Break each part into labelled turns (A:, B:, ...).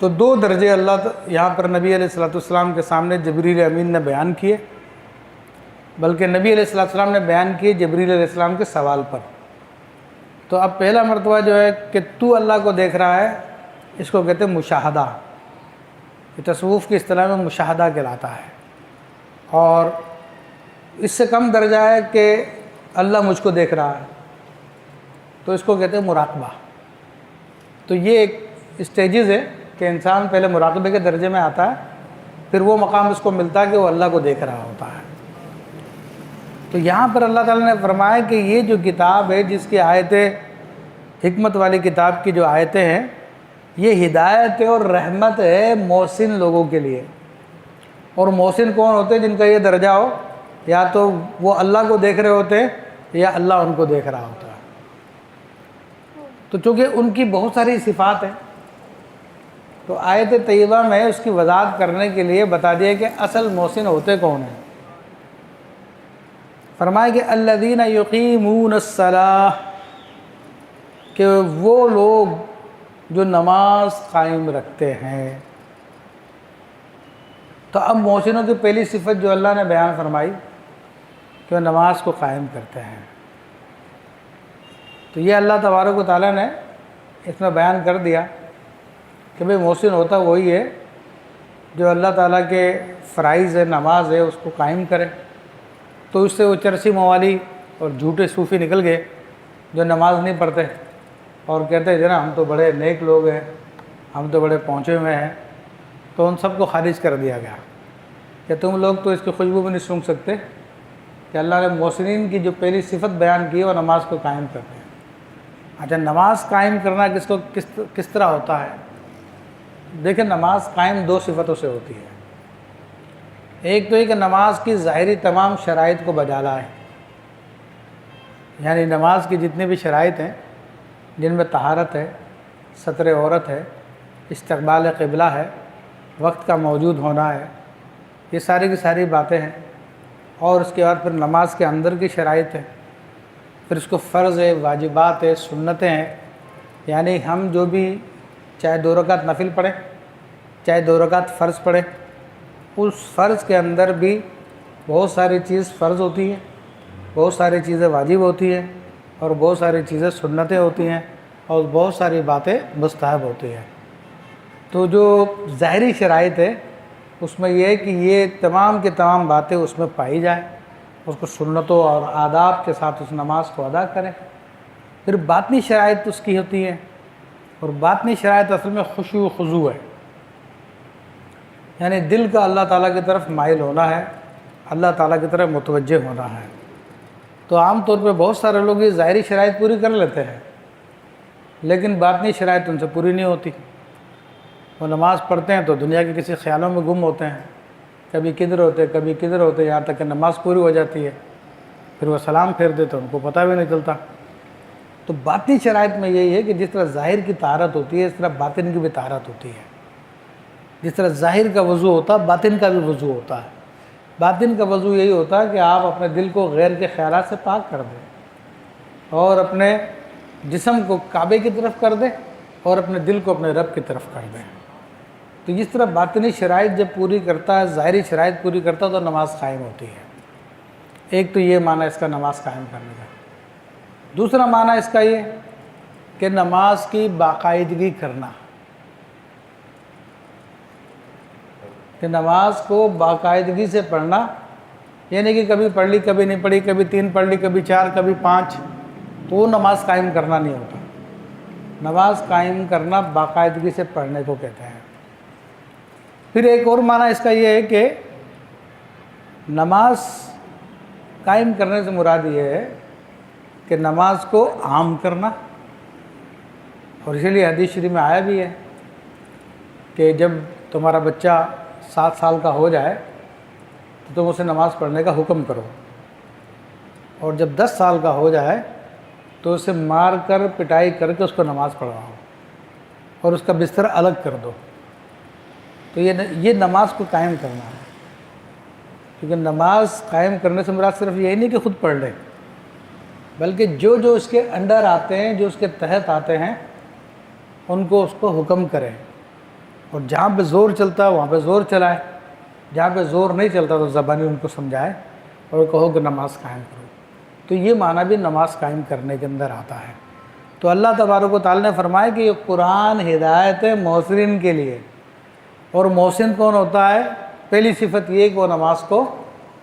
A: تو دو درجے اللہ یہاں پر نبی علیہ الصلوۃ والسلام کے سامنے جبریل امین نے بیان کیے، بلکہ نبی علیہ الصلوۃ والسلام نے بیان کیے جبریل علیہ السلام کے سوال پر۔ تو اب پہلا مرتبہ جو ہے کہ تو اللہ کو دیکھ رہا ہے، اس کو کہتے ہیں مشاہدہ، یہ تصوف کی اصطلاح میں مشاہدہ کہلاتا ہے۔ اور اس سے کم درجہ ہے کہ اللہ مجھ کو دیکھ رہا ہے، تو اس کو کہتے ہیں مراقبہ۔ تو یہ ایک اسٹیجز ہے کہ انسان پہلے مراقبے کے درجے میں آتا ہے، پھر وہ مقام اس کو ملتا ہے کہ وہ اللہ کو دیکھ رہا ہوتا ہے۔ تو یہاں پر اللہ تعالیٰ نے فرمایا کہ یہ جو کتاب ہے، جس کی آیتیں، حکمت والی کتاب کی جو آیتیں ہیں، یہ ہدایت اور رحمت ہے محسن لوگوں کے لیے۔ اور محسن کون ہوتے ہیں؟ جن کا یہ درجہ ہو، یا تو وہ اللہ کو دیکھ رہے ہوتے ہیں یا اللہ ان کو دیکھ رہا ہوتا ہے۔ تو چونکہ ان کی بہت ساری صفات ہیں، تو آیت طیبہ میں اس کی وضاحت کرنے کے لیے بتا دیا کہ اصل محسن ہوتے کون ہیں۔ فرمایا کہ الذین یقیمون الصلاۃ، کہ وہ لوگ جو نماز قائم رکھتے ہیں۔ تو اب محسنوں کی پہلی صفت جو اللہ نے بیان فرمائی کہ وہ نماز کو قائم کرتے ہیں، تو یہ اللہ تبارک و تعالیٰ نے اس میں بیان کر دیا کہ بھئی محسن ہوتا وہی ہے جو اللہ تعالیٰ کے فرائض ہے، نماز ہے، اس کو قائم کرے۔ تو اس سے وہ چرسی موالی اور جھوٹے صوفی نکل گئے جو نماز نہیں پڑھتے اور کہتے ہیں جنا ہم تو بڑے نیک لوگ ہیں، ہم تو بڑے پہنچے ہوئے ہیں۔ تو ان سب کو خارج کر دیا گیا کہ تم لوگ تو اس کی خوشبو بھی نہیں سونگھ سکتے کہ اللہ نے محسنین کی جو پہلی صفت بیان کی ہے وہ نماز کو قائم کرتے ہیں۔ اچھا، نماز قائم کرنا کس طرح ہوتا ہے؟ دیکھیں، نماز قائم دو صفتوں سے ہوتی ہے۔ ایک تو یہ کہ نماز کی ظاہری تمام شرائط کو بجا لائے، یعنی نماز کی جتنی بھی شرائط ہیں جن میں طہارت ہے، ستر عورت ہے، استقبال قبلہ ہے، وقت کا موجود ہونا ہے، یہ ساری کی ساری باتیں ہیں۔ اور اس کے بعد پھر نماز کے اندر کی شرائط ہے، پھر اس کو فرض ہے، واجبات ہے، سنتیں ہیں، یعنی ہم جو بھی چاہے 2 رکعت نفل پڑھیں، چاہے 2 رکعت فرض پڑھیں، اس فرض کے اندر بھی بہت ساری چیز فرض ہوتی ہیں، بہت ساری چیزیں واجب ہوتی ہیں، اور بہت ساری چیزیں سنتیں ہوتی ہیں، اور بہت ساری باتیں مستحب ہوتی ہیں۔ تو جو ظاہری شرائط ہے اس میں یہ ہے کہ یہ تمام کے تمام باتیں اس میں پائی جائیں، اس کو سنتوں اور آداب کے ساتھ اس نماز کو ادا کریں۔ پھر باطنی شرائط اس کی ہوتی ہیں، اور باطنی شرائط اصل میں خشوع و خضوع ہے، یعنی دل کا اللہ تعالیٰ کی طرف مائل ہونا ہے، اللہ تعالیٰ کی طرف متوجہ ہونا ہے۔ تو عام طور پہ بہت سارے لوگ یہ ظاہری شرائط پوری کر لیتے ہیں، لیکن باطنی شرائط ان سے پوری نہیں ہوتی۔ وہ نماز پڑھتے ہیں تو دنیا کے کسی خیالوں میں گم ہوتے ہیں، کبھی کدھر ہوتے کبھی کدھر ہوتے، یہاں تک کہ نماز پوری ہو جاتی ہے، پھر وہ سلام پھیر دیتے ان کو پتہ بھی نہیں چلتا۔ تو باطنی شرائط میں یہی ہے کہ جس طرح ظاہر کی طہارت ہوتی ہے، اس طرح باطن کی بھی طہارت ہوتی ہے۔ جس طرح ظاہر کا وضو ہوتا ہے، باطن کا بھی وضو ہوتا ہے۔ باطن کا وضو یہی ہوتا ہے کہ آپ اپنے دل کو غیر کے خیالات سے پاک کر دیں، اور اپنے جسم کو کعبے کی طرف کر دیں، اور اپنے دل کو اپنے رب کی طرف کر دیں۔ تو جس طرح باطنی شرائط جب پوری کرتا ہے، ظاہری شرائط پوری کرتا ہے، تو نماز قائم ہوتی ہے۔ ایک تو یہ معنی اس کا نماز قائم کرنے کا۔ دوسرا معنی اس کا یہ کہ نماز کی باقاعدگی کرنا، کہ نماز کو باقاعدگی سے پڑھنا، یعنی کہ کبھی پڑھ لی کبھی نہیں پڑھی، کبھی 3 پڑھ لی کبھی 4 کبھی 5، تو وہ نماز قائم کرنا نہیں ہوتا۔ نماز قائم کرنا باقاعدگی سے پڑھنے کو کہتے ہیں۔ پھر ایک اور معنی اس کا یہ ہے کہ نماز قائم کرنے سے مراد یہ ہے کہ نماز کو عام کرنا، اور اسی لیے حدیث شریف میں آیا بھی ہے کہ جب تمہارا بچہ 7 سال کا ہو جائے تو تم اسے نماز پڑھنے کا حکم کرو، اور جب 10 سال کا ہو جائے تو اسے مار کر پٹائی کر کے اس کو نماز پڑھواؤ، اور اس کا بستر الگ کر دو۔ تو یہ نماز کو قائم کرنا ہے، کیونکہ نماز قائم کرنے سے مراد صرف یہی نہیں کہ خود پڑھ لے، بلکہ جو اس کے انڈر آتے ہیں، جو اس کے تحت آتے ہیں، ان کو اس کو حکم کریں، اور جہاں پہ زور چلتا ہے وہاں پہ زور چلائے، جہاں پہ زور نہیں چلتا تو زبانی ان کو سمجھائے اور کہو کہ نماز قائم کرو۔ تو یہ معنی بھی نماز قائم کرنے کے اندر آتا ہے۔ تو اللہ تبارک و تعالیٰ نے فرمایا کہ یہ قرآن ہدایت ہے محسنین کے لیے۔ اور محسن کون ہوتا ہے؟ پہلی صفت یہ کہ وہ نماز کو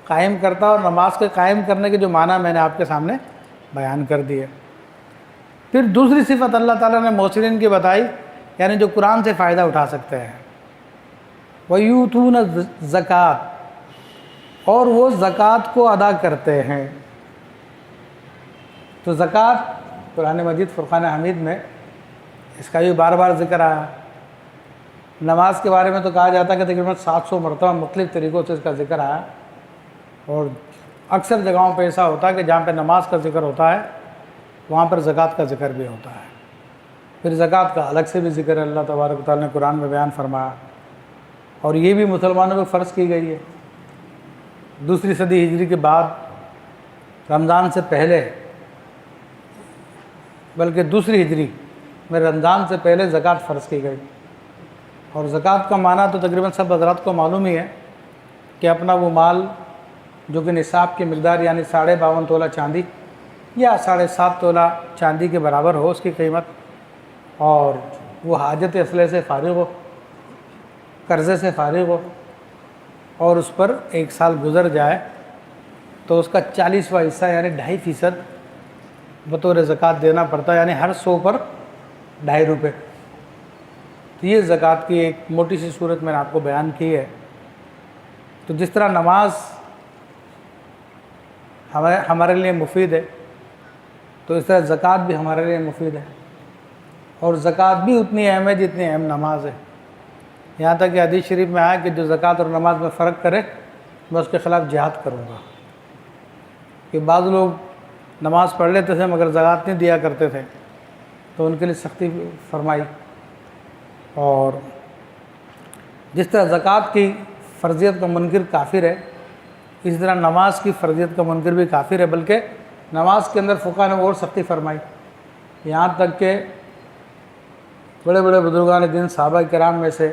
A: قائم کرتا ہے، اور نماز کے قائم کرنے کے جو معنی میں نے آپ کے سامنے بیان کر دیے۔ پھر دوسری صفت اللہ تعالیٰ نے محسنین کی بتائی، یعنی جو قرآن سے فائدہ اٹھا سکتے ہیں۔ وَيُؤْتُونَ الزَّكَاةَ، اور وہ زکوٰۃ کو ادا کرتے ہیں۔ تو زکوٰۃ قرآن مجید فرقان حمید میں اس کا بھی بار بار ذکر آیا۔ نماز کے بارے میں تو کہا جاتا ہے کہ تقریباً 700 مرتبہ مختلف طریقوں سے اس کا ذکر آیا، اور اکثر جگہوں پہ ایسا ہوتا ہے کہ جہاں پہ نماز کا ذکر ہوتا ہے وہاں پر زکوٰۃ کا ذکر بھی ہوتا ہے۔ پھر زکوٰۃ کا الگ سے بھی ذکر اللہ تبارک و تعالیٰ نے قرآن میں بیان فرمایا، اور یہ بھی مسلمانوں پہ فرض کی گئی ہے۔ دوسری صدی ہجری کے بعد رمضان سے پہلے، بلکہ دوسری ہجری میں رمضان سے پہلے زکوٰۃ فرض کی گئی۔ اور زکوٰۃ کا معنی تو تقریباً سب حضرات کو معلوم ہی ہے کہ اپنا وہ مال جو کہ نصاب کی مقدار یعنی 52.5 تولہ چاندی یا 7.5 تولہ چاندی کے برابر ہو اس کی قیمت، اور وہ حاجت اصلے سے فارغ ہو، قرضے سے فارغ ہو، اور اس پر 1 سال گزر جائے تو اس کا 40واں حصہ یعنی 2.5% بطور زکوٰۃ دینا پڑتا ہے، یعنی ہر 100 پر 2.5 روپے۔ تو یہ زکوٰۃ کی ایک موٹی سی صورت میں نے آپ کو بیان کی ہے۔ تو جس طرح نماز ہمارے لیے مفید ہے، تو اس طرح زکوٰۃ بھی ہمارے لیے مفید ہے، اور زکوٰۃ بھی اتنی اہم ہے جتنی اہم نماز ہے۔ یہاں تک کہ حدیث شریف میں آیا کہ جو زکوٰۃ اور نماز میں فرق کرے میں اس کے خلاف جہاد کروں گا۔ کہ بعض لوگ نماز پڑھ لیتے تھے مگر زکوٰۃ نہیں دیا کرتے تھے، تو ان کے لیے سختی فرمائی۔ اور جس طرح زکوٰۃ کی فرضیت کا منکر کافر ہے، اسی طرح نماز کی فرضیت کا منکر بھی کافر ہے، بلکہ نماز کے اندر فقہا نے اور سختی فرمائی، یہاں تک کہ بڑے بڑے بزرگان دین صحابہ کرام میں سے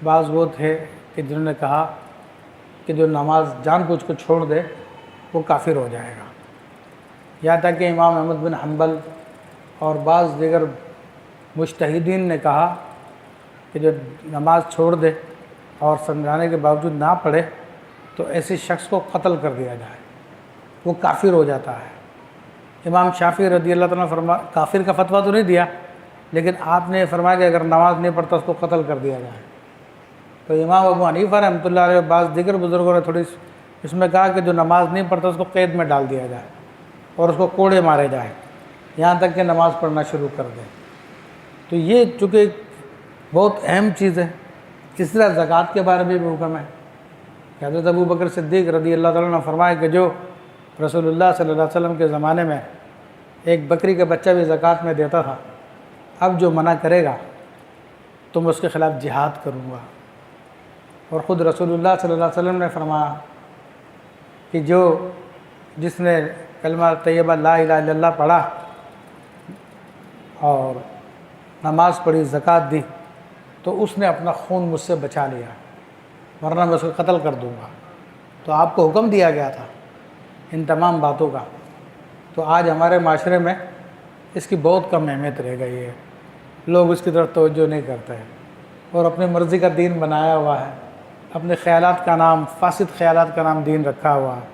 A: بعض وہ تھے کہ جنہوں نے کہا کہ جو نماز جان بوجھ کو چھوڑ دے وہ کافر ہو جائے گا۔ یہاں تک کہ امام احمد بن حنبل اور بعض دیگر مجتہدین نے کہا کہ جو نماز چھوڑ دے اور سمجھانے کے باوجود نہ پڑھے تو ایسے شخص کو قتل کر دیا جائے، وہ کافر ہو جاتا ہے۔ امام شافعی رضی اللہ تعالیٰ کافر کا فتویٰ تو نہیں دیا، لیکن آپ نے فرمایا کہ اگر نماز نہیں پڑھتا اس کو قتل کر دیا جائے۔ تو امام ابو حنیفہ رحمۃ اللہ علیہ اور بعض دیگر بزرگوں نے تھوڑی اس میں کہا کہ جو نماز نہیں پڑھتا اس کو قید میں ڈال دیا جائے اور اس کو کوڑے مارے جائے یہاں تک کہ نماز پڑھنا شروع کر دے۔ تو یہ چونکہ بہت اہم چیز ہے۔ اس طرح زکوٰۃ کے بارے میں بھی حکم ہے کہ حضرت ابو بکر صدیق رضی اللہ تعالیٰ نے فرمایا کہ جو رسول اللہ صلی اللہ علیہ وسلم کے زمانے میں ایک بکری کا بچہ بھی زکوٰۃ میں دیتا تھا، اب جو منع کرے گا تو میں اس کے خلاف جہاد کروں گا۔ اور خود رسول اللہ صلی اللہ علیہ وسلم نے فرمایا کہ جس نے کلمہ طیبہ لا الہ الا اللہ پڑھا اور نماز پڑھی، زکوٰۃ دی، تو اس نے اپنا خون مجھ سے بچا لیا، ورنہ میں اس کو قتل کر دوں گا۔ تو آپ کو حکم دیا گیا تھا ان تمام باتوں کا۔ تو آج ہمارے معاشرے میں اس کی بہت کم اہمیت رہ گئی ہے، لوگ اس کی طرف توجہ نہیں کرتے ہیں اور اپنی مرضی کا دین بنایا ہوا ہے، اپنے خیالات کا نام، فاسد خیالات کا نام دین رکھا ہوا ہے۔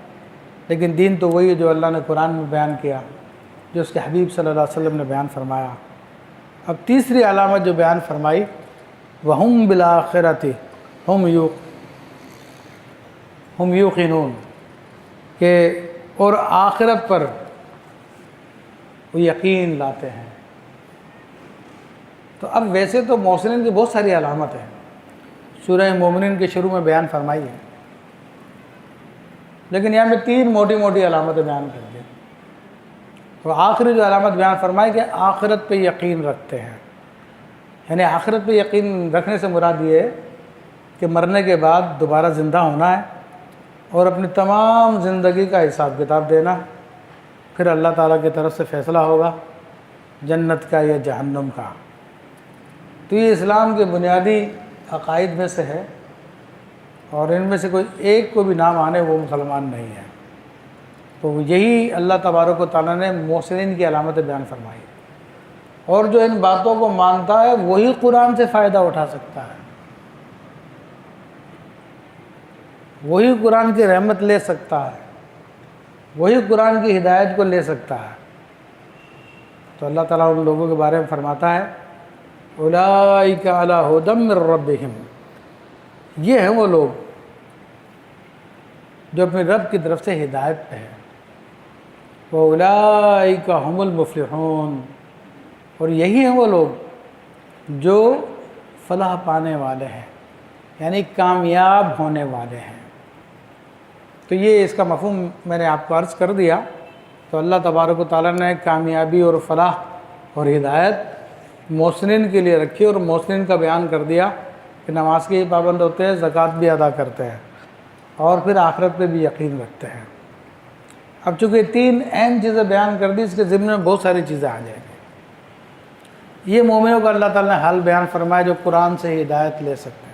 A: لیکن دین تو وہی ہے جو اللہ نے قرآن میں بیان کیا، جو اس کے حبیب صلی اللہ علیہ وسلم نے بیان فرمایا۔ اب تیسری علامت جو بیان فرمائی، وَهُمْ بِالْآخِرَةِ ہم یوقنون، کہ اور آخرت پر وہ یقین لاتے ہیں۔ تو اب ویسے تو محسنین کی بہت ساری علامت ہیں، سورہ مومنین کے شروع میں بیان فرمائی ہے، لیکن یہاں میں 3 موٹی موٹی علامتیں بیان کر دی۔ تو آخری جو علامت بیان فرمائی کہ آخرت پہ یقین رکھتے ہیں، یعنی آخرت پہ یقین رکھنے سے مراد یہ ہے کہ مرنے کے بعد دوبارہ زندہ ہونا ہے اور اپنی تمام زندگی کا حساب کتاب دینا، پھر اللہ تعالیٰ کی طرف سے فیصلہ ہوگا جنت کا یا جہنم کا۔ تو یہ اسلام کے بنیادی عقائد میں سے ہے، اور ان میں سے کوئی ایک کو بھی نام آنے وہ مسلمان نہیں ہے۔ تو یہی اللہ تبارک و تعالیٰ نے محسنین کی علامتیں بیان فرمائی، اور جو ان باتوں کو مانتا ہے وہی قرآن سے فائدہ اٹھا سکتا ہے، وہی قرآن کی رحمت لے سکتا ہے، وہی قرآن کی ہدایت کو لے سکتا ہے۔ تو اللہ تعالیٰ ان لوگوں کے بارے میں فرماتا ہے اولئک علی ھدی من ربہم، یہ ہیں وہ لوگ جو اپنے رب کی طرف سے ہدایت پہ ہیں، وَأُولَئِكَ هُمُ الْمُفْلِحُونَ، اور یہی ہیں وہ لوگ جو فلاح پانے والے ہیں، یعنی کامیاب ہونے والے ہیں۔ تو یہ اس کا مفہوم میں نے آپ کو عرض کر دیا۔ تو اللہ تبارک و تعالیٰ نے کامیابی اور فلاح اور ہدایت محسنین کے لیے رکھی، اور محسنین کا بیان کر دیا کہ نماز کے پابند ہوتے ہیں، زکوٰۃ بھی ادا کرتے ہیں، اور پھر آخرت پہ بھی یقین رکھتے ہیں۔ اب چونکہ 3 اہم چیزیں بیان کر دی، اس کے ضمن میں بہت ساری چیزیں آ جائیں گی۔ یہ مومنوں کا اللہ تعالیٰ نے حال بیان فرمایا جو قرآن سے ہدایت لے سکتے ہیں۔